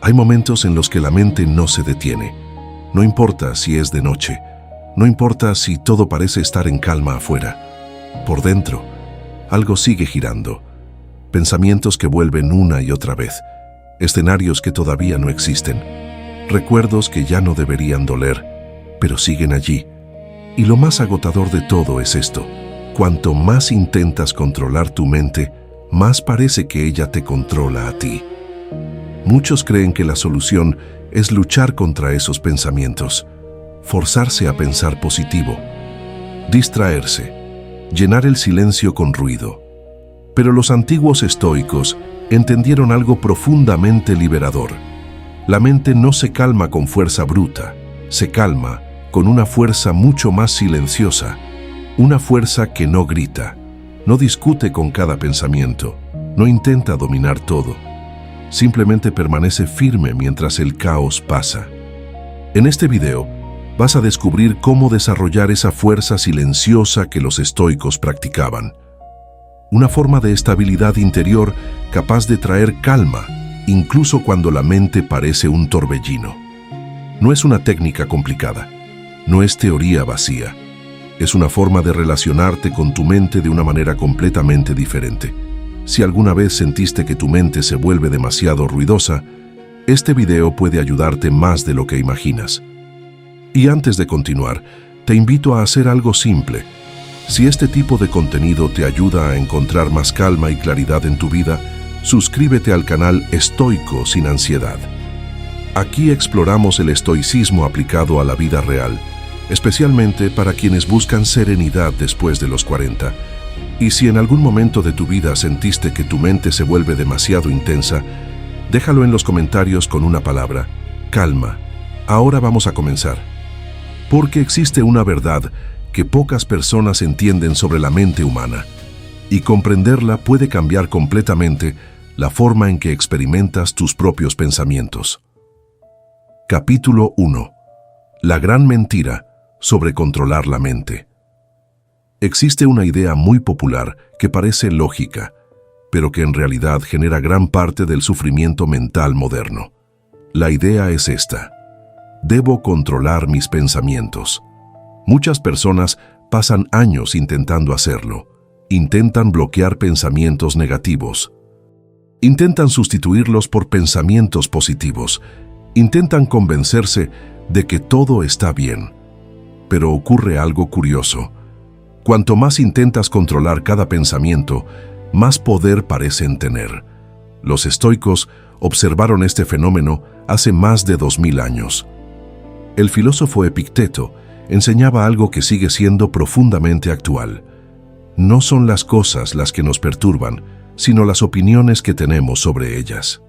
Hay momentos en los que la mente no se detiene. No importa si es de noche, no importa si todo parece estar en calma afuera. Por dentro, algo sigue girando. Pensamientos que vuelven una y otra vez. Escenarios que todavía no existen. Recuerdos que ya no deberían doler, pero siguen allí. Y lo más agotador de todo es esto. Cuanto más intentas controlar tu mente, más parece que ella te controla a ti. Muchos creen que la solución es luchar contra esos pensamientos, forzarse a pensar positivo, distraerse, llenar el silencio con ruido. Pero los antiguos estoicos entendieron algo profundamente liberador. La mente no se calma con fuerza bruta, se calma con una fuerza mucho más silenciosa, una fuerza que no grita, no discute con cada pensamiento, no intenta dominar todo. Simplemente permanece firme mientras el caos pasa. En este video, vas a descubrir cómo desarrollar esa fuerza silenciosa que los estoicos practicaban. Una forma de estabilidad interior capaz de traer calma, incluso cuando la mente parece un torbellino. No es una técnica complicada, no es teoría vacía. Es una forma de relacionarte con tu mente de una manera completamente diferente. Si alguna vez sentiste que tu mente se vuelve demasiado ruidosa, este video puede ayudarte más de lo que imaginas. Y antes de continuar, te invito a hacer algo simple. Si este tipo de contenido te ayuda a encontrar más calma y claridad en tu vida, suscríbete al canal Estoico Sin Ansiedad. Aquí exploramos el estoicismo aplicado a la vida real, especialmente para quienes buscan serenidad después de los 40. Y si en algún momento de tu vida sentiste que tu mente se vuelve demasiado intensa, déjalo en los comentarios con una palabra: calma. Ahora vamos a comenzar. Porque existe una verdad que pocas personas entienden sobre la mente humana, y comprenderla puede cambiar completamente la forma en que experimentas tus propios pensamientos. Capítulo 1. La gran mentira sobre controlar la mente. Existe una idea muy popular que parece lógica, pero que en realidad genera gran parte del sufrimiento mental moderno. La idea es esta: debo controlar mis pensamientos. Muchas personas pasan años intentando hacerlo. Intentan bloquear pensamientos negativos. Intentan sustituirlos por pensamientos positivos. Intentan convencerse de que todo está bien. Pero ocurre algo curioso. Cuanto más intentas controlar cada pensamiento, más poder parecen tener. Los estoicos observaron este fenómeno hace más de 2000 años. El filósofo Epicteto enseñaba algo que sigue siendo profundamente actual. No son las cosas las que nos perturban, sino las opiniones que tenemos sobre ellas.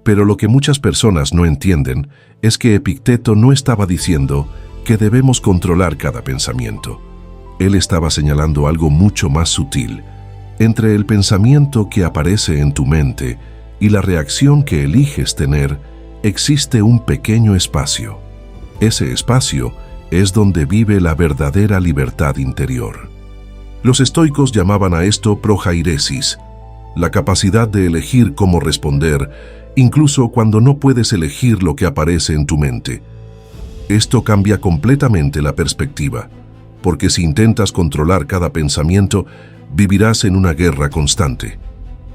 Pero lo que muchas personas no entienden es que Epicteto no estaba diciendo que debemos controlar cada pensamiento. Él estaba señalando algo mucho más sutil. Entre el pensamiento que aparece en tu mente y la reacción que eliges tener, existe un pequeño espacio. Ese espacio es donde vive la verdadera libertad interior. Los estoicos llamaban a esto prohairesis, la capacidad de elegir cómo responder, incluso cuando no puedes elegir lo que aparece en tu mente. Esto cambia completamente la perspectiva, porque si intentas controlar cada pensamiento, vivirás en una guerra constante.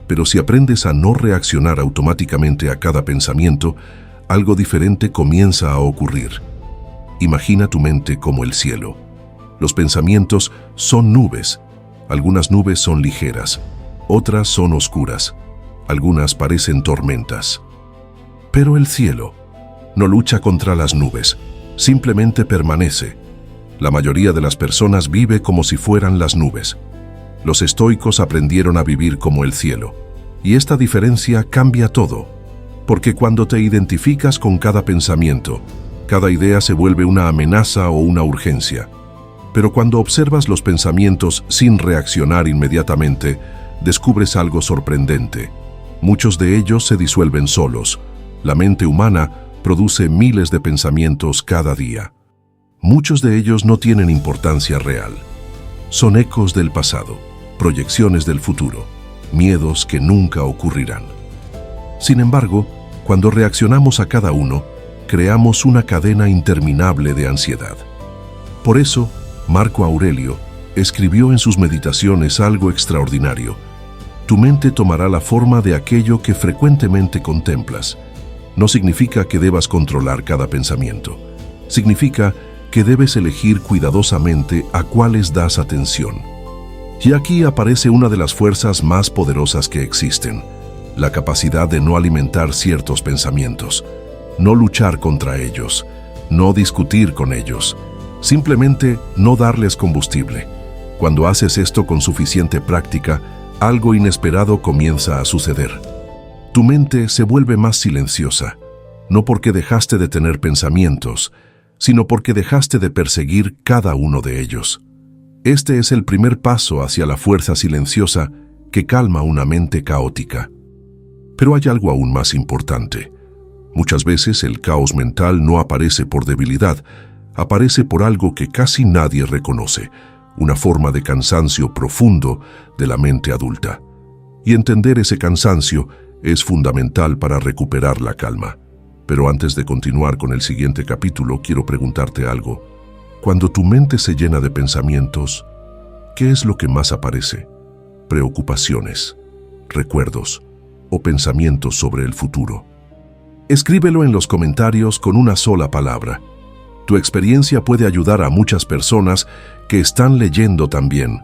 Pero si aprendes a no reaccionar automáticamente a cada pensamiento, algo diferente comienza a ocurrir. Imagina tu mente como el cielo. Los pensamientos son nubes. Algunas nubes son ligeras, otras son oscuras, algunas parecen tormentas. Pero el cielo no lucha contra las nubes, simplemente permanece. La mayoría de las personas vive como si fueran las nubes. Los estoicos aprendieron a vivir como el cielo, y esta diferencia cambia todo, porque cuando te identificas con cada pensamiento, cada idea se vuelve una amenaza o una urgencia. Pero cuando observas los pensamientos sin reaccionar inmediatamente, descubres algo sorprendente. Muchos de ellos se disuelven solos. La mente humana produce miles de pensamientos cada día. Muchos de ellos no tienen importancia real. Son ecos del pasado, proyecciones del futuro, miedos que nunca ocurrirán. Sin embargo, Cuando reaccionamos a cada uno, creamos una cadena interminable de ansiedad. Por eso, Marco Aurelio escribió en sus meditaciones algo extraordinario. Tu mente tomará la forma de aquello que frecuentemente contemplas. No significa que debas controlar cada pensamiento. Significa que debes elegir cuidadosamente a cuáles das atención. Y aquí aparece una de las fuerzas más poderosas que existen: la capacidad de no alimentar ciertos pensamientos, no luchar contra ellos, no discutir con ellos, simplemente no darles combustible. Cuando haces esto con suficiente práctica, algo inesperado comienza a suceder. Tu mente se vuelve más silenciosa, no porque dejaste de tener pensamientos, sino porque dejaste de perseguir cada uno de ellos. Este es el primer paso hacia la fuerza silenciosa que calma una mente caótica. Pero hay algo aún más importante. Muchas veces el caos mental no aparece por debilidad, aparece por algo que casi nadie reconoce: una forma de cansancio profundo de la mente adulta. Y entender ese cansancio es fundamental para recuperar la calma. Pero antes de continuar con el siguiente capítulo, quiero preguntarte algo. Cuando tu mente se llena de pensamientos, ¿qué es lo que más aparece? ¿Preocupaciones, recuerdos o pensamientos sobre el futuro? Escríbelo en los comentarios con una sola palabra. Tu experiencia puede ayudar a muchas personas que están leyendo también.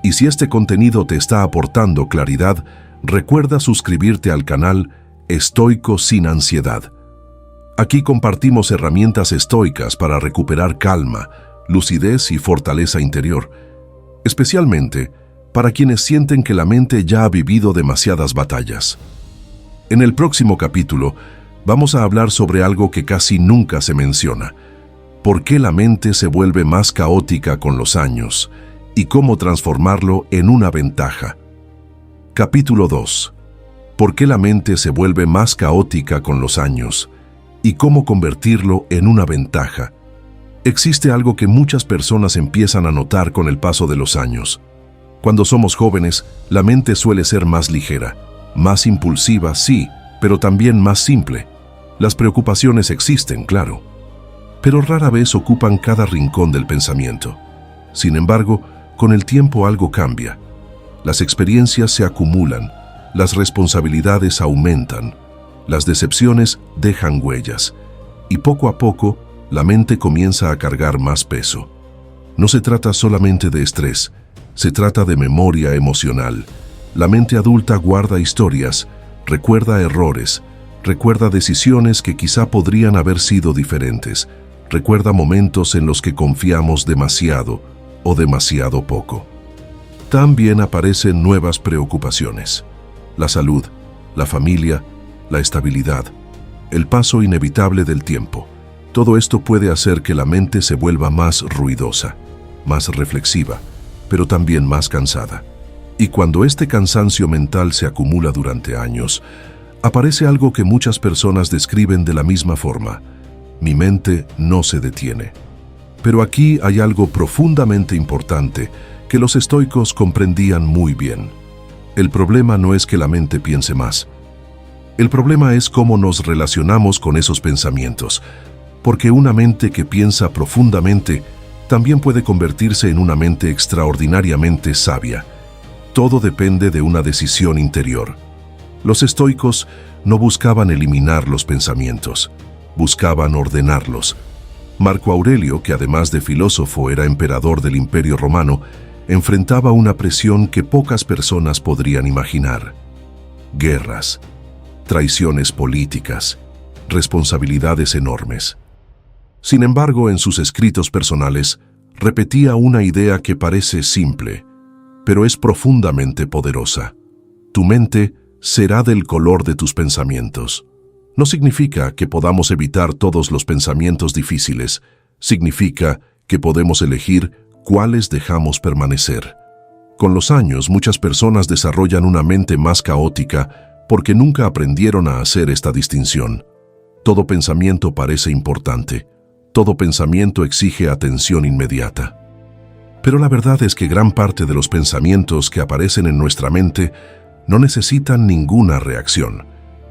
Y si este contenido te está aportando claridad, recuerda suscribirte al canal Estoico sin Ansiedad. Aquí compartimos herramientas estoicas para recuperar calma, lucidez y fortaleza interior, especialmente para quienes sienten que la mente ya ha vivido demasiadas batallas. En el próximo capítulo, vamos a hablar sobre algo que casi nunca se menciona: por qué la mente se vuelve más caótica con los años y cómo transformarlo en una ventaja. Capítulo 2. ¿Por qué la mente se vuelve más caótica con los años y cómo convertirlo en una ventaja? Existe algo que muchas personas empiezan a notar con el paso de los años. Cuando somos jóvenes, la mente suele ser más ligera, más impulsiva, sí, pero también más simple. Las preocupaciones existen, claro, pero rara vez ocupan cada rincón del pensamiento. Sin embargo, con el tiempo algo cambia. Las experiencias se acumulan, las responsabilidades aumentan, las decepciones dejan huellas, y poco a poco la mente comienza a cargar más peso. No se trata solamente de estrés, se trata de memoria emocional. La mente adulta guarda historias, recuerda errores, recuerda decisiones que quizá podrían haber sido diferentes, recuerda momentos en los que confiamos demasiado o demasiado poco. También aparecen nuevas preocupaciones: la salud, la familia, la estabilidad, el paso inevitable del tiempo. Todo esto puede hacer que la mente se vuelva más ruidosa, más reflexiva, pero también más cansada. Y cuando este cansancio mental se acumula durante años, aparece algo que muchas personas describen de la misma forma: mi mente no se detiene. Pero aquí hay algo profundamente importante que los estoicos comprendían muy bien. El problema no es que la mente piense más. El problema es cómo nos relacionamos con esos pensamientos, porque una mente que piensa profundamente también puede convertirse en una mente extraordinariamente sabia. Todo depende de una decisión interior. Los estoicos no buscaban eliminar los pensamientos, buscaban ordenarlos. Marco Aurelio, que además de filósofo era emperador del Imperio Romano, enfrentaba una presión que pocas personas podrían imaginar: guerras, traiciones políticas, responsabilidades enormes. Sin embargo, en sus escritos personales, repetía una idea que parece simple, pero es profundamente poderosa: tu mente será del color de tus pensamientos. No significa que podamos evitar todos los pensamientos difíciles, significa que podemos elegir cuáles dejamos permanecer. Con los años, muchas personas desarrollan una mente más caótica porque nunca aprendieron a hacer esta distinción. Todo pensamiento parece importante, todo pensamiento exige atención inmediata. Pero la verdad es que gran parte de los pensamientos que aparecen en nuestra mente no necesitan ninguna reacción.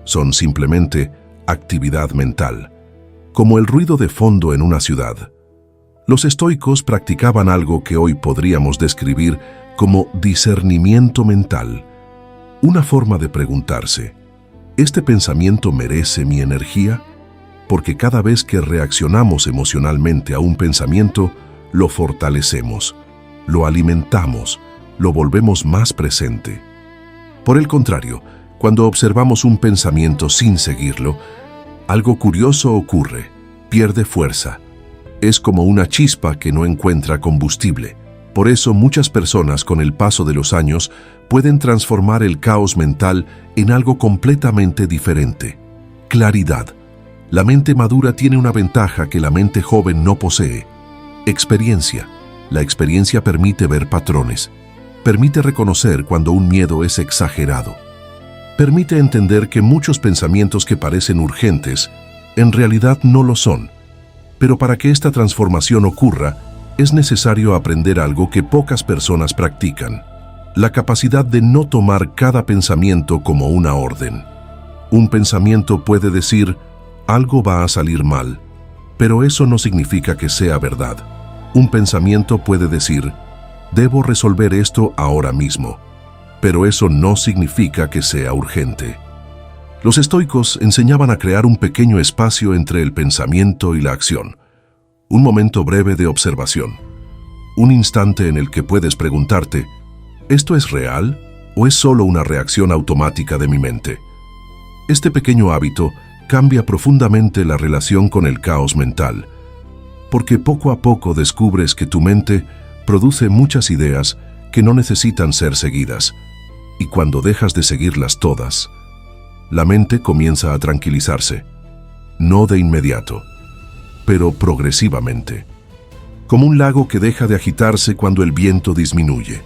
Son simplemente actividad mental, como el ruido de fondo en una ciudad. Los estoicos practicaban algo que hoy podríamos describir como discernimiento mental, una forma de preguntarse, ¿este pensamiento merece mi energía? Porque cada vez que reaccionamos emocionalmente a un pensamiento, lo fortalecemos, lo alimentamos, lo volvemos más presente. Por el contrario, cuando observamos un pensamiento sin seguirlo, algo curioso ocurre, pierde fuerza. Es como una chispa que no encuentra combustible. Por eso muchas personas con el paso de los años pueden transformar el caos mental en algo completamente diferente. Claridad. La mente madura tiene una ventaja que la mente joven no posee. Experiencia. La experiencia permite ver patrones. Permite reconocer cuando un miedo es exagerado. Permite entender que muchos pensamientos que parecen urgentes, en realidad no lo son. Pero para que esta transformación ocurra, es necesario aprender algo que pocas personas practican: la capacidad de no tomar cada pensamiento como una orden. Un pensamiento puede decir, algo va a salir mal, pero eso no significa que sea verdad. Un pensamiento puede decir, debo resolver esto ahora mismo, pero eso no significa que sea urgente. Los estoicos enseñaban a crear un pequeño espacio entre el pensamiento y la acción. Un momento breve de observación. Un instante en el que puedes preguntarte, ¿esto es real o es solo una reacción automática de mi mente? Este pequeño hábito cambia profundamente la relación con el caos mental, porque poco a poco descubres que tu mente produce muchas ideas que no necesitan ser seguidas, y cuando dejas de seguirlas todas, la mente comienza a tranquilizarse, no de inmediato, pero progresivamente, como un lago que deja de agitarse cuando el viento disminuye.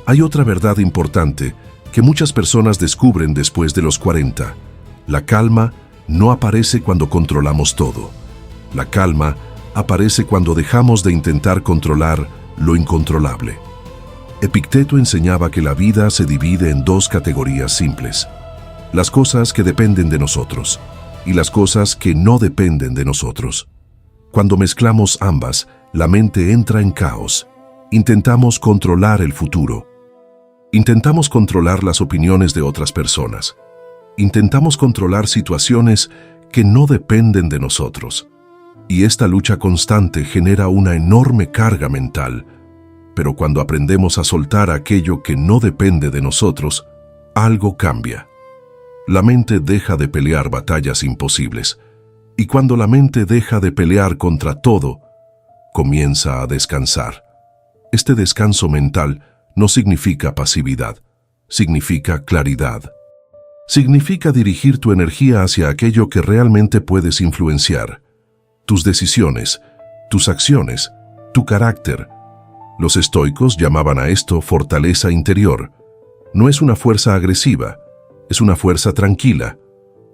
Hay otra verdad importante que muchas personas descubren después de los 40. La calma no aparece cuando controlamos todo. La calma aparece cuando dejamos de intentar controlar lo incontrolable. Epicteto enseñaba que la vida se divide en dos categorías simples: las cosas que dependen de nosotros y las cosas que no dependen de nosotros. Cuando mezclamos ambas, la mente entra en caos. Intentamos controlar el futuro. Intentamos controlar las opiniones de otras personas. Intentamos controlar situaciones que no dependen de nosotros. Y esta lucha constante genera una enorme carga mental. Pero cuando aprendemos a soltar aquello que no depende de nosotros, algo cambia. La mente deja de pelear batallas imposibles. Y cuando la mente deja de pelear contra todo, comienza a descansar. Este descanso mental no significa pasividad, significa claridad. Significa dirigir tu energía hacia aquello que realmente puedes influenciar: tus decisiones, tus acciones, tu carácter. Los estoicos llamaban a esto fortaleza interior. No es una fuerza agresiva, es una fuerza tranquila,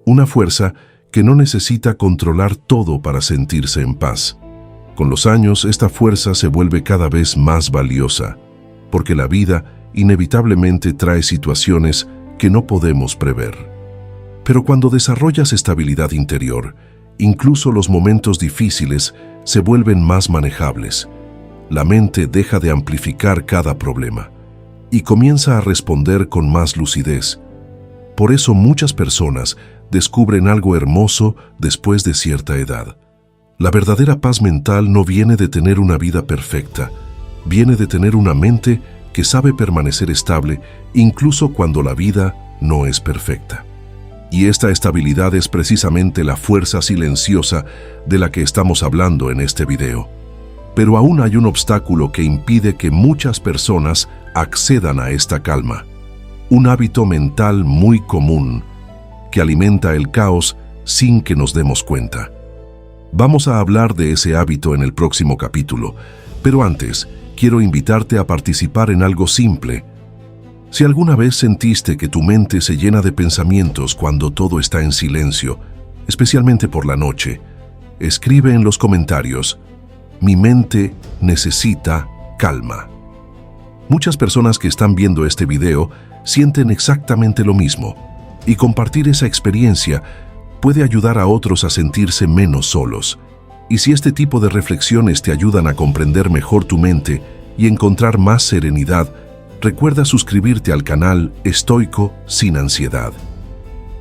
una fuerza que no necesita controlar todo para sentirse en paz. Con los años, esta fuerza se vuelve cada vez más valiosa, porque la vida inevitablemente trae situaciones que no podemos prever. Pero cuando desarrollas estabilidad interior, incluso los momentos difíciles se vuelven más manejables. La mente deja de amplificar cada problema y comienza a responder con más lucidez. Por eso muchas personas descubren algo hermoso después de cierta edad. La verdadera paz mental no viene de tener una vida perfecta, viene de tener una mente que sabe permanecer estable incluso cuando la vida no es perfecta. Y esta estabilidad es precisamente la fuerza silenciosa de la que estamos hablando en este video. Pero aún hay un obstáculo que impide que muchas personas accedan a esta calma. Un hábito mental muy común que alimenta el caos sin que nos demos cuenta. Vamos a hablar de ese hábito en el próximo capítulo, pero antes quiero invitarte a participar en algo simple. Si alguna vez sentiste que tu mente se llena de pensamientos cuando todo está en silencio, especialmente por la noche, escribe en los comentarios: mi mente necesita calma. Muchas personas que están viendo este video sienten exactamente lo mismo, y compartir esa experiencia puede ayudar a otros a sentirse menos solos. Y si este tipo de reflexiones te ayudan a comprender mejor tu mente y encontrar más serenidad, recuerda suscribirte al canal Estoico sin Ansiedad.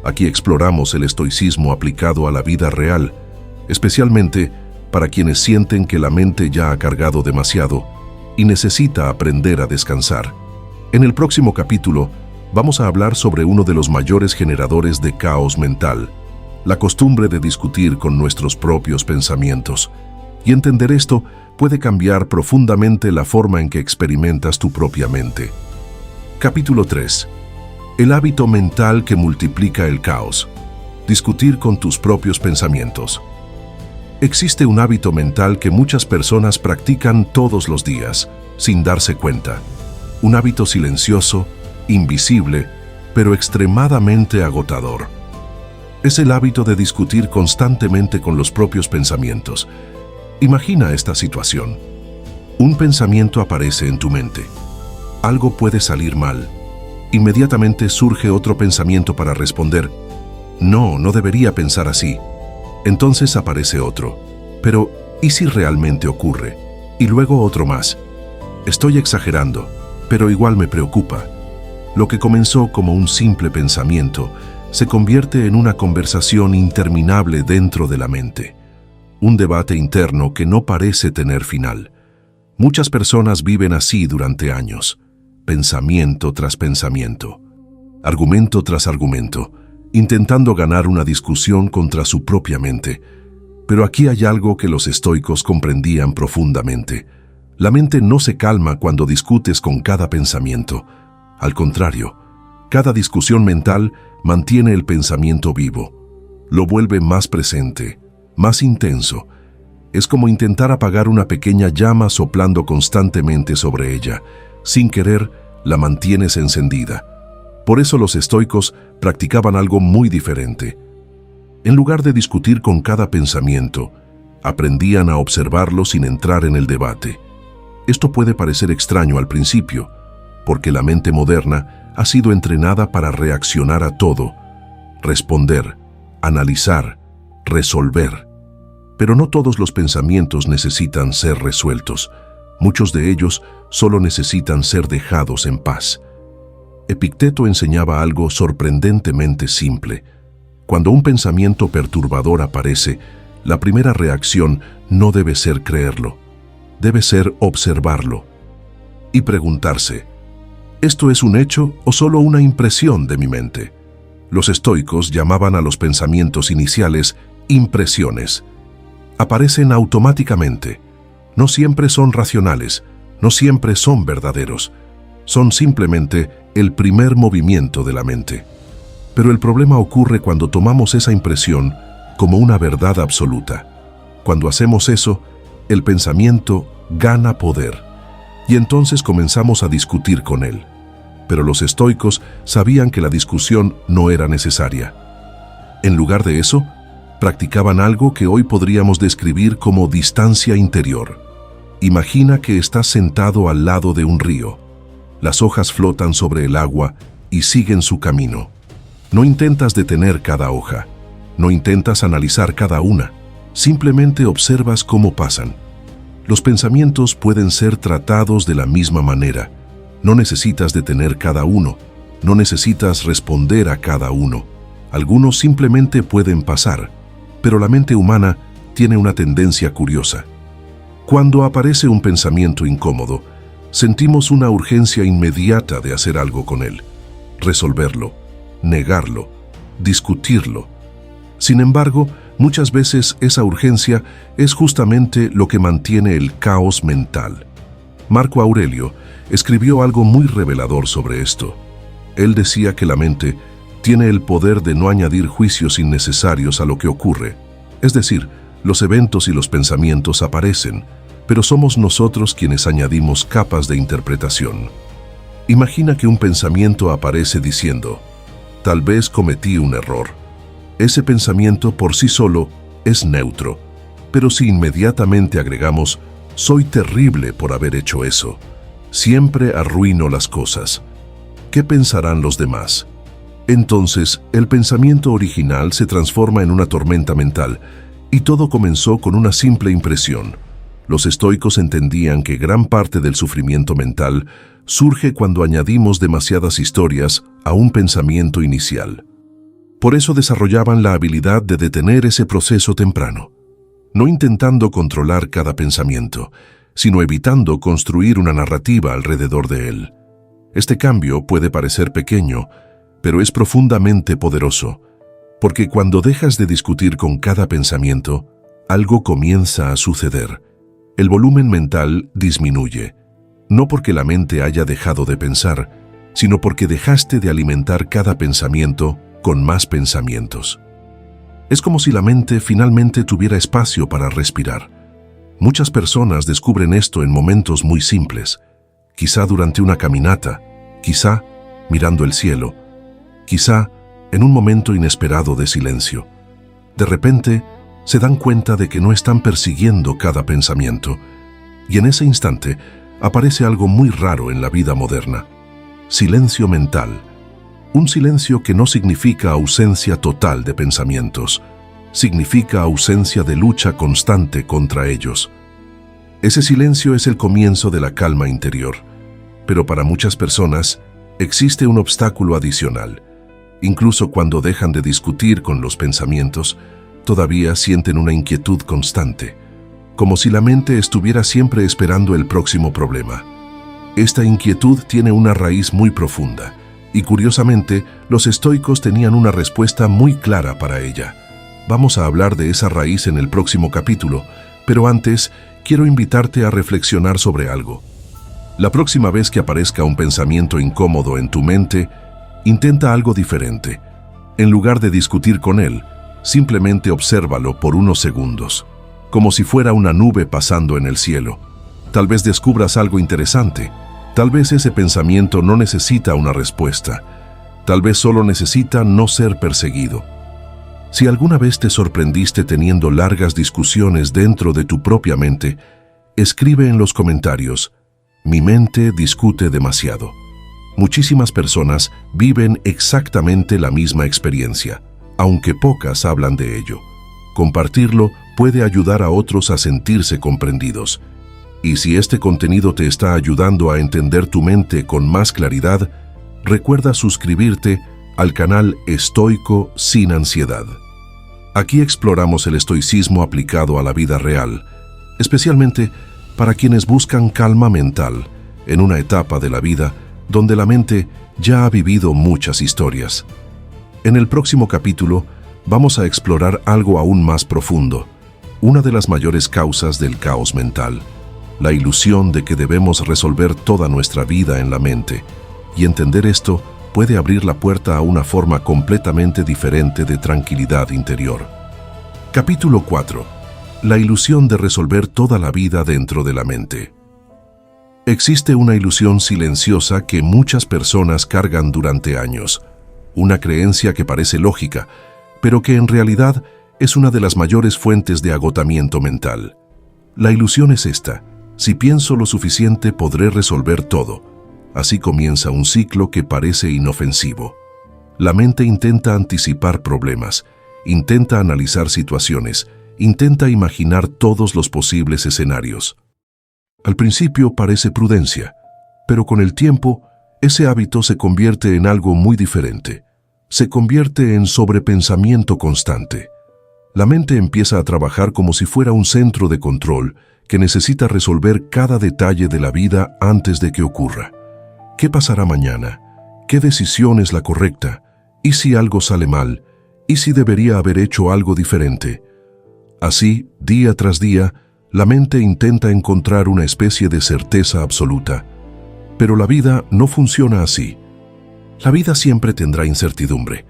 Aquí exploramos el estoicismo aplicado a la vida real, especialmente para quienes sienten que la mente ya ha cargado demasiado y necesita aprender a descansar. En el próximo capítulo, vamos a hablar sobre uno de los mayores generadores de caos mental, la costumbre de discutir con nuestros propios pensamientos. Y entender esto puede cambiar profundamente la forma en que experimentas tu propia mente. Capítulo 3. El hábito mental que multiplica el caos. Discutir con tus propios pensamientos. Existe un hábito mental que muchas personas practican todos los días, sin darse cuenta. Un hábito silencioso, invisible, pero extremadamente agotador. Es el hábito de discutir constantemente con los propios pensamientos. Imagina esta situación. Un pensamiento aparece en tu mente. Algo puede salir mal. Inmediatamente surge otro pensamiento para responder: no, no debería pensar así. Entonces aparece otro. Pero, ¿y si realmente ocurre? Y luego otro más. Estoy exagerando, pero igual me preocupa. Lo que comenzó como un simple pensamiento se convierte en una conversación interminable dentro de la mente. Un debate interno que no parece tener final. Muchas personas viven así durante años, pensamiento tras pensamiento, argumento tras argumento, intentando ganar una discusión contra su propia mente. Pero aquí hay algo que los estoicos comprendían profundamente. La mente no se calma cuando discutes con cada pensamiento. Al contrario, cada discusión mental mantiene el pensamiento vivo, lo vuelve más presente, más intenso. Es como intentar apagar una pequeña llama soplando constantemente sobre ella. Sin querer, la mantienes encendida. Por eso los estoicos practicaban algo muy diferente. En lugar de discutir con cada pensamiento, aprendían a observarlo sin entrar en el debate. Esto puede parecer extraño al principio, porque la mente moderna ha sido entrenada para reaccionar a todo, responder, analizar, resolver. Pero no todos los pensamientos necesitan ser resueltos. Muchos de ellos solo necesitan ser dejados en paz. Epicteto enseñaba algo sorprendentemente simple. Cuando un pensamiento perturbador aparece, la primera reacción no debe ser creerlo, debe ser observarlo y preguntarse: ¿esto es un hecho o solo una impresión de mi mente? Los estoicos llamaban a los pensamientos iniciales impresiones. Aparecen automáticamente. No siempre son racionales, no siempre son verdaderos. Son simplemente el primer movimiento de la mente. Pero el problema ocurre cuando tomamos esa impresión como una verdad absoluta. Cuando hacemos eso, el pensamiento gana poder. Y entonces comenzamos a discutir con él. Pero los estoicos sabían que la discusión no era necesaria. En lugar de eso, practicaban algo que hoy podríamos describir como distancia interior. Imagina que estás sentado al lado de un río. Las hojas flotan sobre el agua y siguen su camino. No intentas detener cada hoja. No intentas analizar cada una. Simplemente observas cómo pasan. Los pensamientos pueden ser tratados de la misma manera. No necesitas detener cada uno. No necesitas responder a cada uno. Algunos simplemente pueden pasar. Pero la mente humana tiene una tendencia curiosa. Cuando aparece un pensamiento incómodo, sentimos una urgencia inmediata de hacer algo con él, resolverlo, negarlo, discutirlo. Sin embargo, muchas veces esa urgencia es justamente lo que mantiene el caos mental. Marco Aurelio escribió algo muy revelador sobre esto. Él decía que la mente tiene el poder de no añadir juicios innecesarios a lo que ocurre. Es decir, los eventos y los pensamientos aparecen, pero somos nosotros quienes añadimos capas de interpretación. Imagina que un pensamiento aparece diciendo: tal vez cometí un error. Ese pensamiento por sí solo es neutro, pero si inmediatamente agregamos: soy terrible por haber hecho eso, siempre arruino las cosas, ¿qué pensarán los demás? Entonces, el pensamiento original se transforma en una tormenta mental, y todo comenzó con una simple impresión. Los estoicos entendían que gran parte del sufrimiento mental surge cuando añadimos demasiadas historias a un pensamiento inicial. Por eso desarrollaban la habilidad de detener ese proceso temprano, no intentando controlar cada pensamiento, sino evitando construir una narrativa alrededor de él. Este cambio puede parecer pequeño, pero es profundamente poderoso, porque cuando dejas de discutir con cada pensamiento, algo comienza a suceder. El volumen mental disminuye, no porque la mente haya dejado de pensar, sino porque dejaste de alimentar cada pensamiento con más pensamientos. Es como si la mente finalmente tuviera espacio para respirar. Muchas personas descubren esto en momentos muy simples, quizá durante una caminata, quizá mirando el cielo, quizá en un momento inesperado de silencio. De repente, se dan cuenta de que no están persiguiendo cada pensamiento, y en ese instante aparece algo muy raro en la vida moderna: silencio mental. Un silencio que no significa ausencia total de pensamientos, significa ausencia de lucha constante contra ellos. Ese silencio es el comienzo de la calma interior, pero para muchas personas existe un obstáculo adicional. Incluso cuando dejan de discutir con los pensamientos, todavía sienten una inquietud constante, como si la mente estuviera siempre esperando el próximo problema. Esta inquietud tiene una raíz muy profunda, y curiosamente, los estoicos tenían una respuesta muy clara para ella. Vamos a hablar de esa raíz en el próximo capítulo, pero antes quiero invitarte a reflexionar sobre algo. La próxima vez que aparezca un pensamiento incómodo en tu mente, intenta algo diferente. En lugar de discutir con él, simplemente obsérvalo por unos segundos, como si fuera una nube pasando en el cielo. Tal vez descubras algo interesante. Tal vez ese pensamiento no necesita una respuesta. Tal vez solo necesita no ser perseguido. Si alguna vez te sorprendiste teniendo largas discusiones dentro de tu propia mente, escribe en los comentarios: "Mi mente discute demasiado". Muchísimas personas viven exactamente la misma experiencia, aunque pocas hablan de ello. Compartirlo puede ayudar a otros a sentirse comprendidos. Y si este contenido te está ayudando a entender tu mente con más claridad, recuerda suscribirte al canal Estoico Sin Ansiedad. Aquí exploramos el estoicismo aplicado a la vida real, especialmente para quienes buscan calma mental en una etapa de la vida donde la mente ya ha vivido muchas historias. En el próximo capítulo vamos a explorar algo aún más profundo, una de las mayores causas del caos mental: la ilusión de que debemos resolver toda nuestra vida en la mente, y entender esto puede abrir la puerta a una forma completamente diferente de tranquilidad interior. Capítulo 4. La ilusión de resolver toda la vida dentro de la mente. Existe una ilusión silenciosa que muchas personas cargan durante años, una creencia que parece lógica, pero que en realidad es una de las mayores fuentes de agotamiento mental. La ilusión es esta: si pienso lo suficiente, podré resolver todo. Así comienza un ciclo que parece inofensivo. La mente intenta anticipar problemas, intenta analizar situaciones, intenta imaginar todos los posibles escenarios. Al principio parece prudencia, pero con el tiempo, ese hábito se convierte en algo muy diferente. Se convierte en sobrepensamiento constante. La mente empieza a trabajar como si fuera un centro de control que necesita resolver cada detalle de la vida antes de que ocurra. ¿Qué pasará mañana? ¿Qué decisión es la correcta? ¿Y si algo sale mal? ¿Y si debería haber hecho algo diferente? Así, día tras día, la mente intenta encontrar una especie de certeza absoluta. Pero la vida no funciona así. La vida siempre tendrá incertidumbre.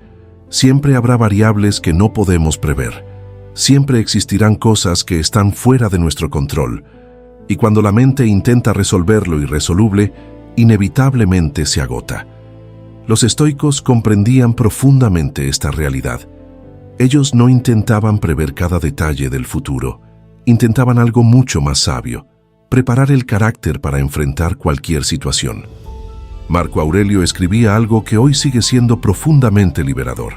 Siempre habrá variables que no podemos prever. Siempre existirán cosas que están fuera de nuestro control. Y cuando la mente intenta resolver lo irresoluble, inevitablemente se agota. Los estoicos comprendían profundamente esta realidad. Ellos no intentaban prever cada detalle del futuro. Intentaban algo mucho más sabio: preparar el carácter para enfrentar cualquier situación. Marco Aurelio escribía algo que hoy sigue siendo profundamente liberador.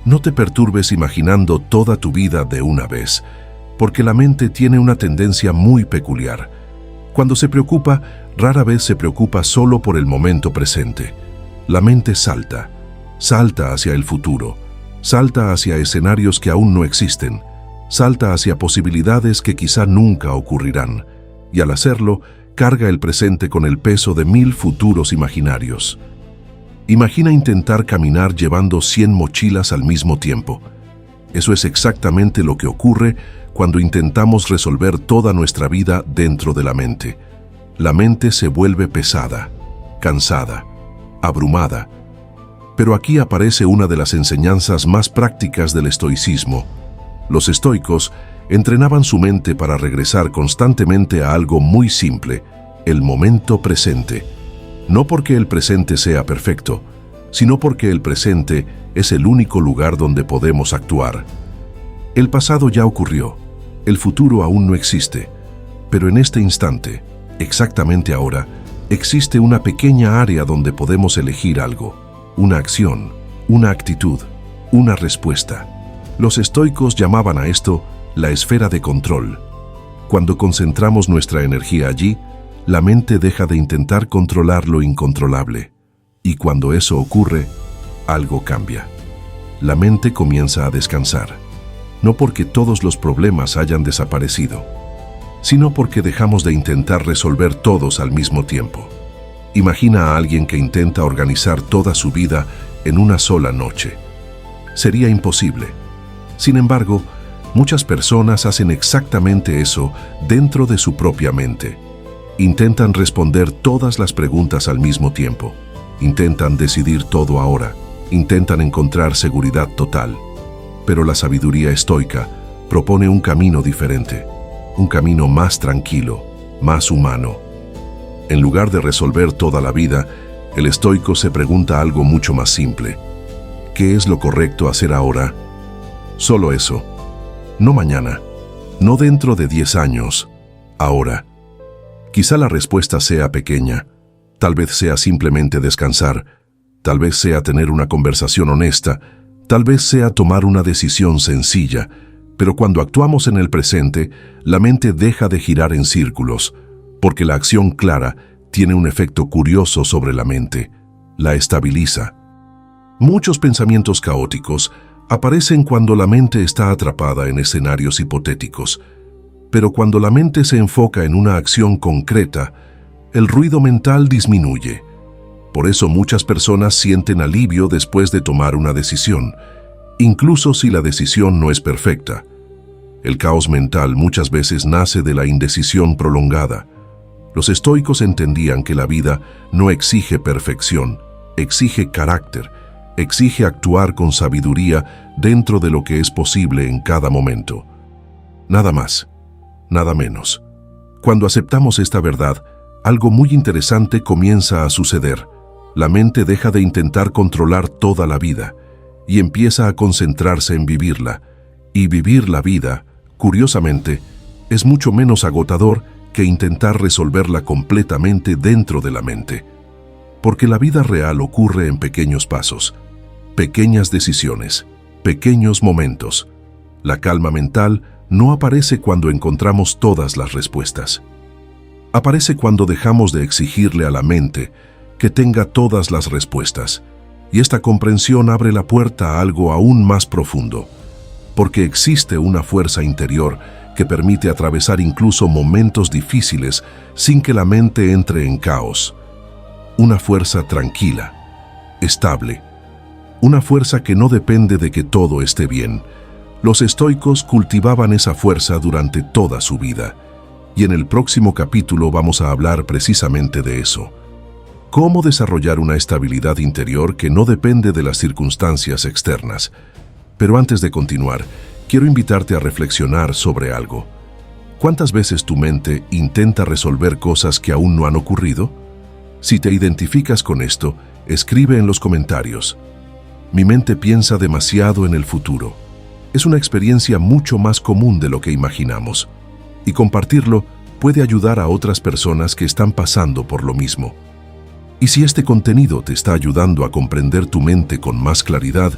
No te perturbes imaginando toda tu vida de una vez, porque la mente tiene una tendencia muy peculiar. Cuando se preocupa, rara vez se preocupa solo por el momento presente. La mente salta hacia el futuro, salta hacia escenarios que aún no existen, salta hacia posibilidades que quizá nunca ocurrirán, y al hacerlo, carga el presente con el peso de 1000 futuros imaginarios. Imagina intentar caminar llevando 100 mochilas al mismo tiempo. Eso es exactamente lo que ocurre cuando intentamos resolver toda nuestra vida dentro de la mente. La mente se vuelve pesada, cansada, abrumada. Pero aquí aparece una de las enseñanzas más prácticas del estoicismo. Los estoicos entrenaban su mente para regresar constantemente a algo muy simple, el momento presente. No porque el presente sea perfecto, sino porque el presente es el único lugar donde podemos actuar. El pasado ya ocurrió, el futuro aún no existe, pero en este instante, exactamente ahora, existe una pequeña área donde podemos elegir algo, una acción, una actitud, una respuesta. Los estoicos llamaban a esto la esfera de control. Cuando concentramos nuestra energía allí, la mente deja de intentar controlar lo incontrolable. Y cuando eso ocurre, algo cambia. La mente comienza a descansar. No porque todos los problemas hayan desaparecido, sino porque dejamos de intentar resolver todos al mismo tiempo. Imagina a alguien que intenta organizar toda su vida en una sola noche. Sería imposible. Sin embargo, muchas personas hacen exactamente eso dentro de su propia mente. Intentan responder todas las preguntas al mismo tiempo. Intentan decidir todo ahora. Intentan encontrar seguridad total. Pero la sabiduría estoica propone un camino diferente. Un camino más tranquilo, más humano. En lugar de resolver toda la vida, el estoico se pregunta algo mucho más simple. ¿Qué es lo correcto hacer ahora? Solo eso. No mañana. No dentro de 10 años. Ahora. Quizá la respuesta sea pequeña. Tal vez sea simplemente descansar. Tal vez sea tener una conversación honesta. Tal vez sea tomar una decisión sencilla. Pero cuando actuamos en el presente, la mente deja de girar en círculos, porque la acción clara tiene un efecto curioso sobre la mente. La estabiliza. Muchos pensamientos caóticos aparecen cuando la mente está atrapada en escenarios hipotéticos. Pero cuando la mente se enfoca en una acción concreta, el ruido mental disminuye. Por eso muchas personas sienten alivio después de tomar una decisión, incluso si la decisión no es perfecta. El caos mental muchas veces nace de la indecisión prolongada. Los estoicos entendían que la vida no exige perfección, exige carácter, exige actuar con sabiduría dentro de lo que es posible en cada momento. Nada más, nada menos. Cuando aceptamos esta verdad, algo muy interesante comienza a suceder. La mente deja de intentar controlar toda la vida y empieza a concentrarse en vivirla. Y vivir la vida, curiosamente, es mucho menos agotador que intentar resolverla completamente dentro de la mente. Porque la vida real ocurre en pequeños pasos, pequeñas decisiones, pequeños momentos. La calma mental no aparece cuando encontramos todas las respuestas. Aparece cuando dejamos de exigirle a la mente que tenga todas las respuestas, y esta comprensión abre la puerta a algo aún más profundo, porque existe una fuerza interior que permite atravesar incluso momentos difíciles sin que la mente entre en caos. Una fuerza tranquila, estable, una fuerza que no depende de que todo esté bien. Los estoicos cultivaban esa fuerza durante toda su vida, y en el próximo capítulo vamos a hablar precisamente de eso. Cómo desarrollar una estabilidad interior que no depende de las circunstancias externas. Pero antes de continuar, quiero invitarte a reflexionar sobre algo. ¿Cuántas veces tu mente intenta resolver cosas que aún no han ocurrido? Si te identificas con esto, escribe en los comentarios. Mi mente piensa demasiado en el futuro. Es una experiencia mucho más común de lo que imaginamos. Y compartirlo puede ayudar a otras personas que están pasando por lo mismo. Y si este contenido te está ayudando a comprender tu mente con más claridad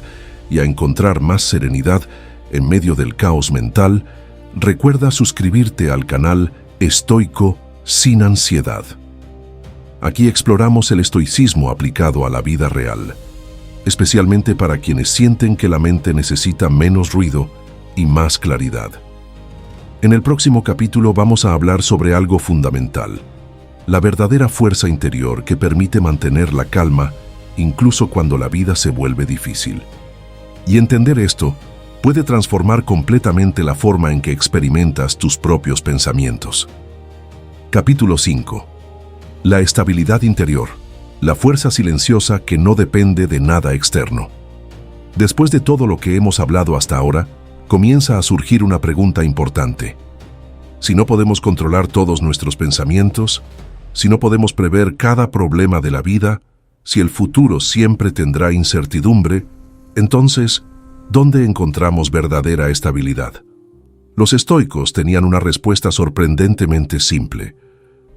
y a encontrar más serenidad en medio del caos mental, recuerda suscribirte al canal Estoico sin Ansiedad. Aquí exploramos el estoicismo aplicado a la vida real, especialmente para quienes sienten que la mente necesita menos ruido y más claridad. En el próximo capítulo vamos a hablar sobre algo fundamental: la verdadera fuerza interior que permite mantener la calma incluso cuando la vida se vuelve difícil. Y entender esto puede transformar completamente la forma en que experimentas tus propios pensamientos. Capítulo 5. La estabilidad interior, la fuerza silenciosa que no depende de nada externo. Después de todo lo que hemos hablado hasta ahora, comienza a surgir una pregunta importante. Si no podemos controlar todos nuestros pensamientos, si no podemos prever cada problema de la vida, si el futuro siempre tendrá incertidumbre, entonces, ¿dónde encontramos verdadera estabilidad? Los estoicos tenían una respuesta sorprendentemente simple.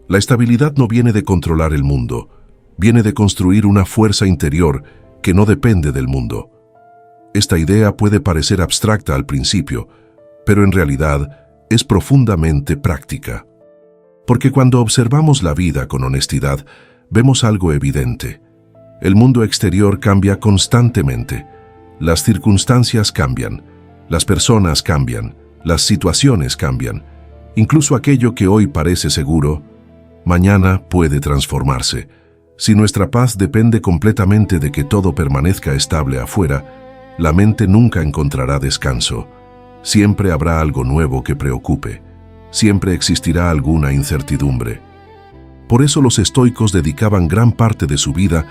La estabilidad no viene de controlar el mundo, viene de construir una fuerza interior que no depende del mundo. Esta idea puede parecer abstracta al principio, pero en realidad es profundamente práctica. Porque cuando observamos la vida con honestidad, vemos algo evidente. El mundo exterior cambia constantemente. Las circunstancias cambian, las personas cambian, las situaciones cambian. Incluso aquello que hoy parece seguro, mañana puede transformarse. Si nuestra paz depende completamente de que todo permanezca estable afuera, la mente nunca encontrará descanso. Siempre habrá algo nuevo que preocupe. Siempre existirá alguna incertidumbre. Por eso los estoicos dedicaban gran parte de su vida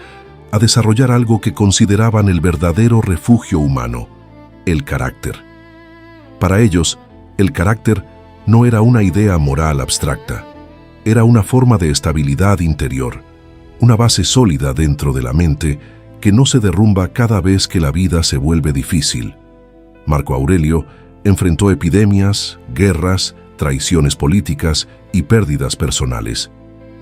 a desarrollar algo que consideraban el verdadero refugio humano: el carácter. Para ellos, el carácter no era una idea moral abstracta, era una forma de estabilidad interior, una base sólida dentro de la mente que no se derrumba cada vez que la vida se vuelve difícil. Marco Aurelio enfrentó epidemias, guerras, traiciones políticas y pérdidas personales.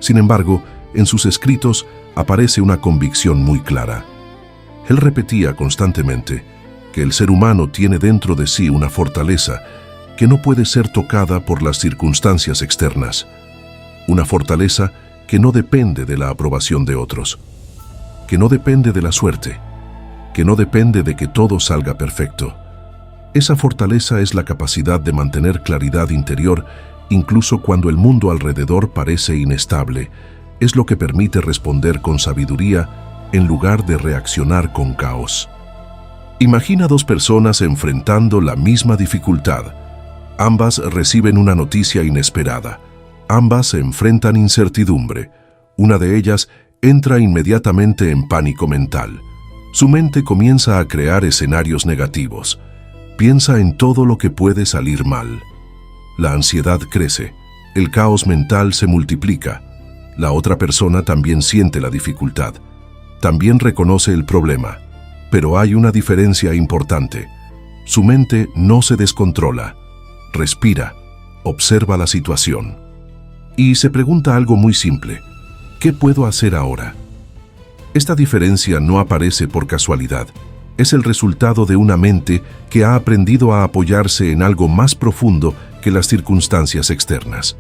Sin embargo, en sus escritos aparece una convicción muy clara. Él repetía constantemente que el ser humano tiene dentro de sí una fortaleza que no puede ser tocada por las circunstancias externas, una fortaleza que no depende de la aprobación de otros, que no depende de la suerte, que no depende de que todo salga perfecto. Esa fortaleza es la capacidad de mantener claridad interior incluso cuando el mundo alrededor parece inestable. Es lo que permite responder con sabiduría en lugar de reaccionar con caos. Imagina dos personas enfrentando la misma dificultad. Ambas reciben una noticia inesperada. Ambas enfrentan incertidumbre. Una de ellas entra inmediatamente en pánico mental. Su mente comienza a crear escenarios negativos. Piensa en todo lo que puede salir mal. La ansiedad crece. El caos mental se multiplica. La otra persona también siente la dificultad. También reconoce el problema. Pero hay una diferencia importante. Su mente no se descontrola. Respira. Observa la situación. Y se pregunta algo muy simple: ¿qué puedo hacer ahora? Esta diferencia no aparece por casualidad. Es el resultado de una mente que ha aprendido a apoyarse en algo más profundo que las circunstancias externas.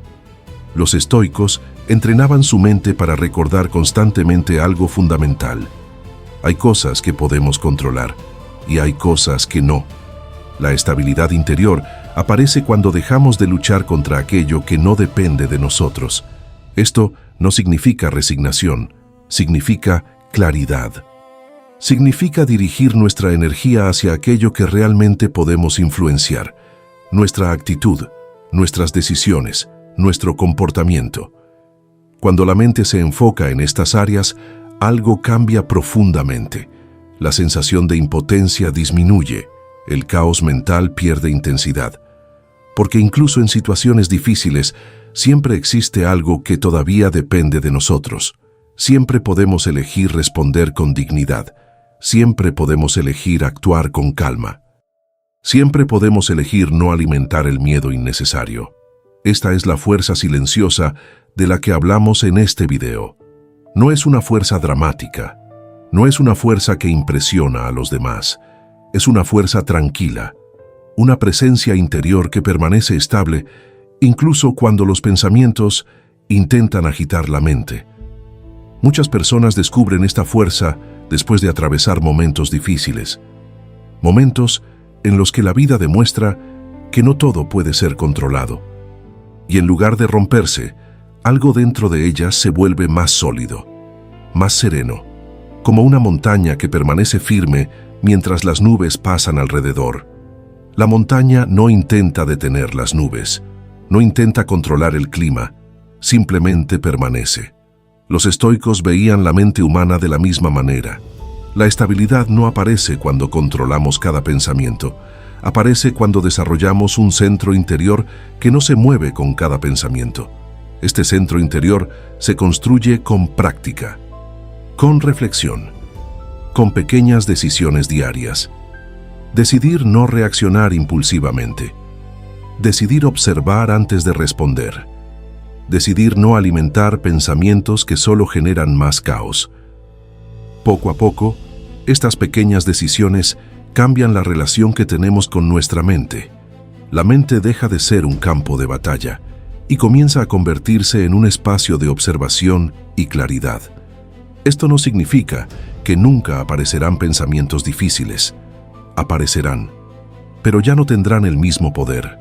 Los estoicos entrenaban su mente para recordar constantemente algo fundamental. Hay cosas que podemos controlar y hay cosas que no. La estabilidad interior aparece cuando dejamos de luchar contra aquello que no depende de nosotros. Esto no significa resignación, significa claridad. Significa dirigir nuestra energía hacia aquello que realmente podemos influenciar: nuestra actitud, nuestras decisiones, nuestro comportamiento. Cuando la mente se enfoca en estas áreas, algo cambia profundamente. La sensación de impotencia disminuye, el caos mental pierde intensidad. Porque incluso en situaciones difíciles, siempre existe algo que todavía depende de nosotros. Siempre podemos elegir responder con dignidad. Siempre podemos elegir actuar con calma. Siempre podemos elegir no alimentar el miedo innecesario. Esta es la fuerza silenciosa de la que hablamos en este video. No es una fuerza dramática, no es una fuerza que impresiona a los demás, es una fuerza tranquila, una presencia interior que permanece estable incluso cuando los pensamientos intentan agitar la mente. Muchas personas descubren esta fuerza después de atravesar momentos difíciles, momentos en los que la vida demuestra que no todo puede ser controlado. Y en lugar de romperse, algo dentro de ellas se vuelve más sólido, más sereno, como una montaña que permanece firme mientras las nubes pasan alrededor. La montaña no intenta detener las nubes, no intenta controlar el clima, simplemente permanece. Los estoicos veían la mente humana de la misma manera. La estabilidad no aparece cuando controlamos cada pensamiento, aparece cuando desarrollamos un centro interior que no se mueve con cada pensamiento. Este centro interior se construye con práctica, con reflexión, con pequeñas decisiones diarias. Decidir no reaccionar impulsivamente. Decidir observar antes de responder. Decidir no alimentar pensamientos que solo generan más caos. Poco a poco, estas pequeñas decisiones cambian la relación que tenemos con nuestra mente. La mente deja de ser un campo de batalla y comienza a convertirse en un espacio de observación y claridad. Esto no significa que nunca aparecerán pensamientos difíciles. Aparecerán, pero ya no tendrán el mismo poder,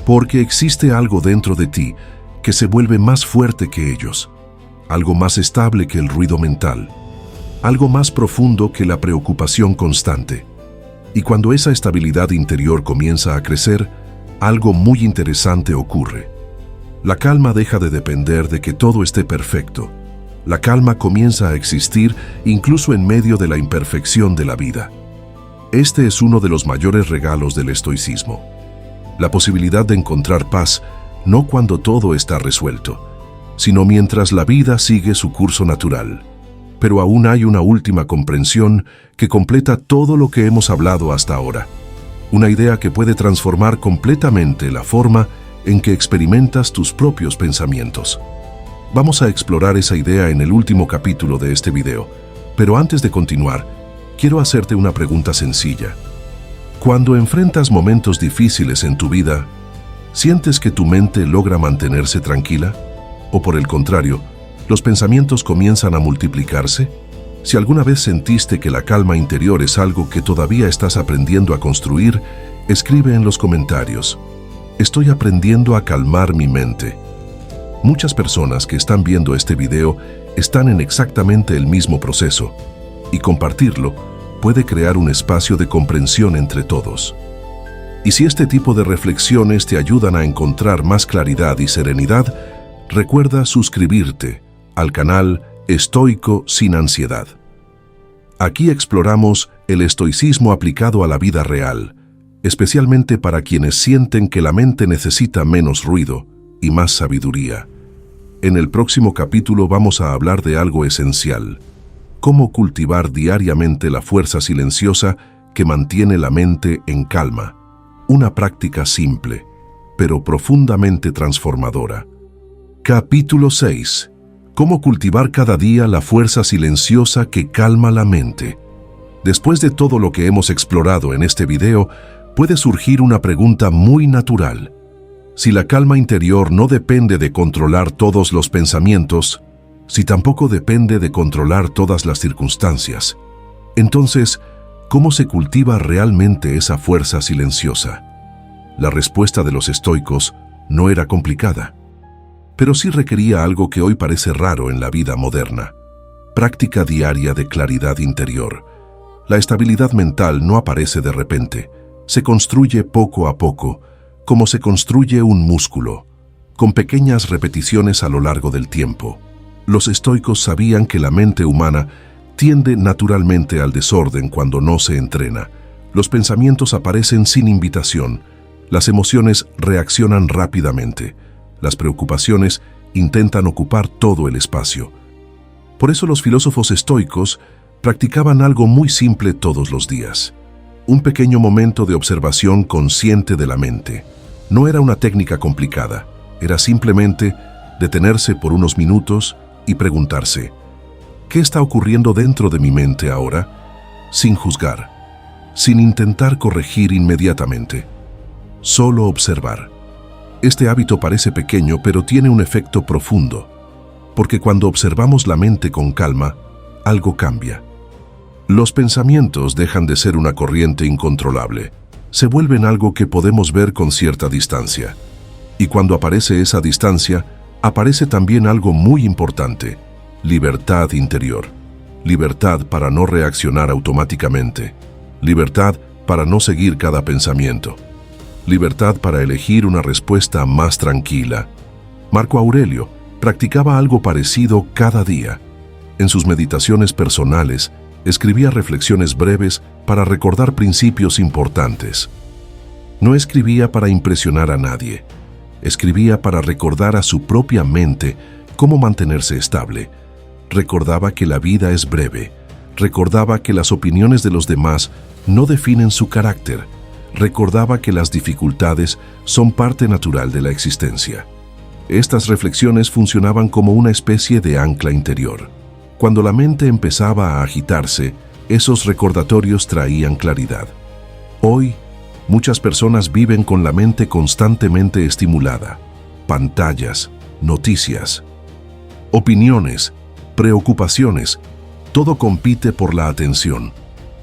porque existe algo dentro de ti que se vuelve más fuerte que ellos, algo más estable que el ruido mental, algo más profundo que la preocupación constante. Y cuando esa estabilidad interior comienza a crecer, algo muy interesante ocurre. La calma deja de depender de que todo esté perfecto. La calma comienza a existir incluso en medio de la imperfección de la vida. Este es uno de los mayores regalos del estoicismo. La posibilidad de encontrar paz no cuando todo está resuelto, sino mientras la vida sigue su curso natural. Pero aún hay una última comprensión que completa todo lo que hemos hablado hasta ahora. Una idea que puede transformar completamente la forma en que experimentas tus propios pensamientos. Vamos a explorar esa idea en el último capítulo de este video, pero antes de continuar, quiero hacerte una pregunta sencilla. Cuando enfrentas momentos difíciles en tu vida, ¿sientes que tu mente logra mantenerse tranquila? ¿O por el contrario, los pensamientos comienzan a multiplicarse? Si alguna vez sentiste que la calma interior es algo que todavía estás aprendiendo a construir, escribe en los comentarios: estoy aprendiendo a calmar mi mente. Muchas personas que están viendo este video están en exactamente el mismo proceso, y compartirlo puede crear un espacio de comprensión entre todos. Y si este tipo de reflexiones te ayudan a encontrar más claridad y serenidad, recuerda suscribirte al canal Estoico sin Ansiedad. Aquí exploramos el estoicismo aplicado a la vida real, especialmente para quienes sienten que la mente necesita menos ruido y más sabiduría. En el próximo capítulo vamos a hablar de algo esencial: cómo cultivar diariamente la fuerza silenciosa que mantiene la mente en calma. Una práctica simple, pero profundamente transformadora. Capítulo 6. Cómo cultivar cada día la fuerza silenciosa que calma la mente. Después de todo lo que hemos explorado en este video, puede surgir una pregunta muy natural. Si la calma interior no depende de controlar todos los pensamientos, si tampoco depende de controlar todas las circunstancias, entonces, ¿cómo se cultiva realmente esa fuerza silenciosa? La respuesta de los estoicos no era complicada, pero sí requería algo que hoy parece raro en la vida moderna: práctica diaria de claridad interior. La estabilidad mental no aparece de repente, se construye poco a poco, como se construye un músculo, con pequeñas repeticiones a lo largo del tiempo. Los estoicos sabían que la mente humana tiende naturalmente al desorden cuando no se entrena. Los pensamientos aparecen sin invitación, las emociones reaccionan rápidamente, las preocupaciones intentan ocupar todo el espacio. Por eso los filósofos estoicos practicaban algo muy simple todos los días: un pequeño momento de observación consciente de la mente. No era una técnica complicada, era simplemente detenerse por unos minutos y preguntarse: ¿Qué está ocurriendo dentro de mi mente ahora? Sin juzgar, sin intentar corregir inmediatamente, solo observar. Este hábito parece pequeño, pero tiene un efecto profundo, porque cuando observamos la mente con calma, algo cambia. Los pensamientos dejan de ser una corriente incontrolable, se vuelven algo que podemos ver con cierta distancia. Y cuando aparece esa distancia, aparece también algo muy importante: libertad interior. Libertad para no reaccionar automáticamente. Libertad para no seguir cada pensamiento. Libertad para elegir una respuesta más tranquila. Marco Aurelio practicaba algo parecido cada día. En sus meditaciones personales, escribía reflexiones breves para recordar principios importantes. No escribía para impresionar a nadie. Escribía para recordar a su propia mente cómo mantenerse estable. Recordaba que la vida es breve. Recordaba que las opiniones de los demás no definen su carácter. Recordaba que las dificultades son parte natural de la existencia. Estas reflexiones funcionaban como una especie de ancla interior. Cuando la mente empezaba a agitarse, esos recordatorios traían claridad. Hoy, muchas personas viven con la mente constantemente estimulada. Pantallas, noticias, opiniones, preocupaciones, todo compite por la atención.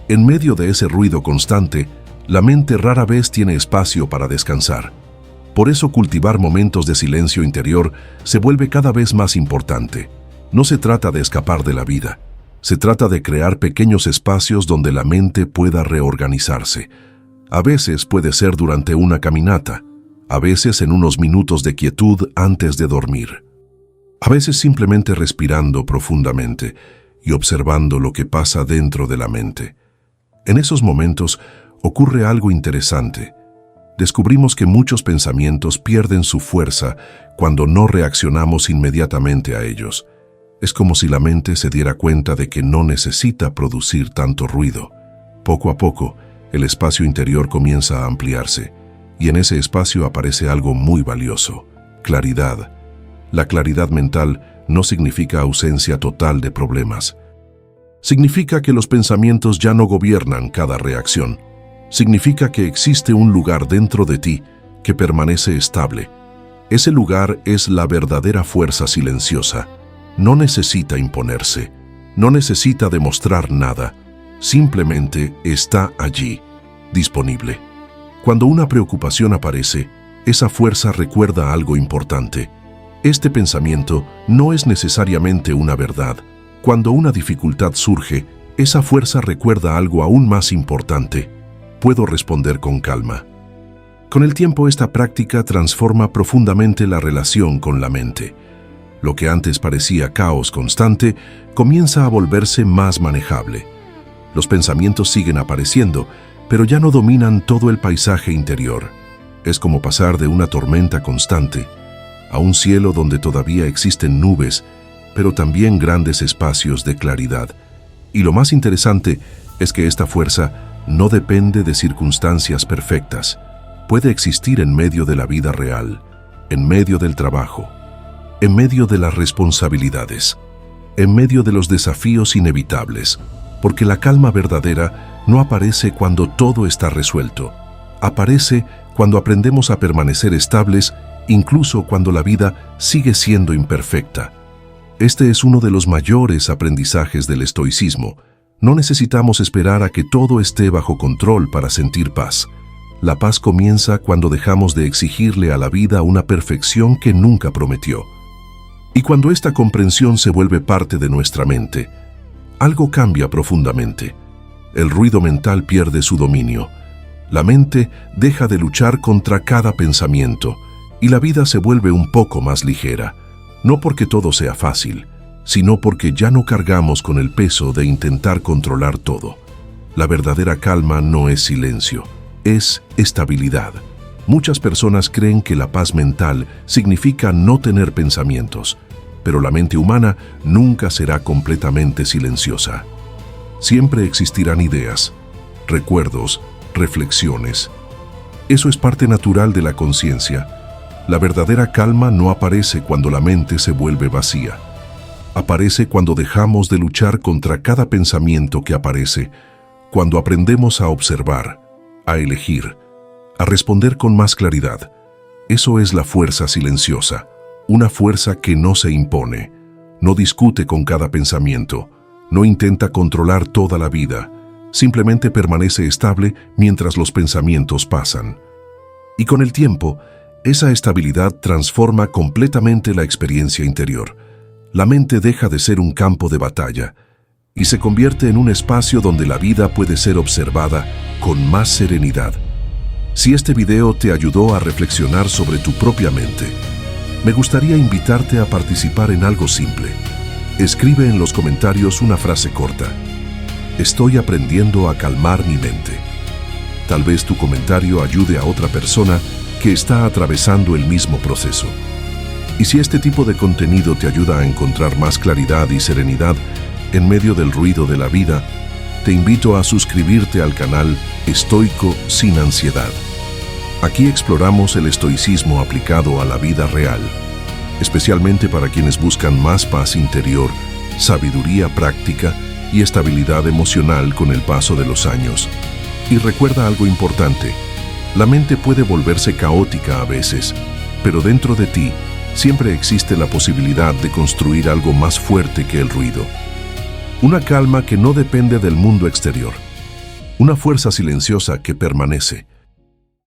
En medio de ese ruido constante, la mente rara vez tiene espacio para descansar. Por eso cultivar momentos de silencio interior se vuelve cada vez más importante. No se trata de escapar de la vida, se trata de crear pequeños espacios donde la mente pueda reorganizarse. A veces puede ser durante una caminata, a veces en unos minutos de quietud antes de dormir. A veces simplemente respirando profundamente y observando lo que pasa dentro de la mente. En esos momentos ocurre algo interesante. Descubrimos que muchos pensamientos pierden su fuerza cuando no reaccionamos inmediatamente a ellos. Es como si la mente se diera cuenta de que no necesita producir tanto ruido. Poco a poco, el espacio interior comienza a ampliarse, y en ese espacio aparece algo muy valioso: claridad. La claridad mental no significa ausencia total de problemas. Significa que los pensamientos ya no gobiernan cada reacción. Significa que existe un lugar dentro de ti que permanece estable. Ese lugar es la verdadera fuerza silenciosa. No necesita imponerse, no necesita demostrar nada, simplemente está allí, disponible. Cuando una preocupación aparece, esa fuerza recuerda algo importante. Este pensamiento no es necesariamente una verdad. Cuando una dificultad surge, esa fuerza recuerda algo aún más importante: puedo responder con calma. Con el tiempo, esta práctica transforma profundamente la relación con la mente. Lo que antes parecía caos constante comienza a volverse más manejable. Los pensamientos siguen apareciendo, pero ya no dominan todo el paisaje interior. Es como pasar de una tormenta constante a un cielo donde todavía existen nubes, pero también grandes espacios de claridad. Y lo más interesante es que esta fuerza no depende de circunstancias perfectas. Puede existir en medio de la vida real, en medio del trabajo, en medio de las responsabilidades, en medio de los desafíos inevitables, porque la calma verdadera no aparece cuando todo está resuelto. Aparece cuando aprendemos a permanecer estables, incluso cuando la vida sigue siendo imperfecta. Este es uno de los mayores aprendizajes del estoicismo. No necesitamos esperar a que todo esté bajo control para sentir paz. La paz comienza cuando dejamos de exigirle a la vida una perfección que nunca prometió. Y cuando esta comprensión se vuelve parte de nuestra mente, algo cambia profundamente. El ruido mental pierde su dominio. La mente deja de luchar contra cada pensamiento y la vida se vuelve un poco más ligera. No porque todo sea fácil, sino porque ya no cargamos con el peso de intentar controlar todo. La verdadera calma no es silencio, es estabilidad. Muchas personas creen que la paz mental significa no tener pensamientos, pero la mente humana nunca será completamente silenciosa. Siempre existirán ideas, recuerdos, reflexiones. Eso es parte natural de la conciencia. La verdadera calma no aparece cuando la mente se vuelve vacía. Aparece cuando dejamos de luchar contra cada pensamiento que aparece, cuando aprendemos a observar, a elegir, a responder con más claridad. Eso es la fuerza silenciosa, una fuerza que no se impone, no discute con cada pensamiento, no intenta controlar toda la vida, simplemente permanece estable mientras los pensamientos pasan. Y con el tiempo, esa estabilidad transforma completamente la experiencia interior. La mente deja de ser un campo de batalla y se convierte en un espacio donde la vida puede ser observada con más serenidad. Si este video te ayudó a reflexionar sobre tu propia mente, me gustaría invitarte a participar en algo simple. Escribe en los comentarios una frase corta. Estoy aprendiendo a calmar mi mente. Tal vez tu comentario ayude a otra persona que está atravesando el mismo proceso. Y si este tipo de contenido te ayuda a encontrar más claridad y serenidad en medio del ruido de la vida, te invito a suscribirte al canal Estoico Sin Ansiedad. Aquí exploramos el estoicismo aplicado a la vida real, especialmente para quienes buscan más paz interior, sabiduría práctica y estabilidad emocional con el paso de los años. Y recuerda algo importante, la mente puede volverse caótica a veces, pero dentro de ti siempre existe la posibilidad de construir algo más fuerte que el ruido. Una calma que no depende del mundo exterior. Una fuerza silenciosa que permanece.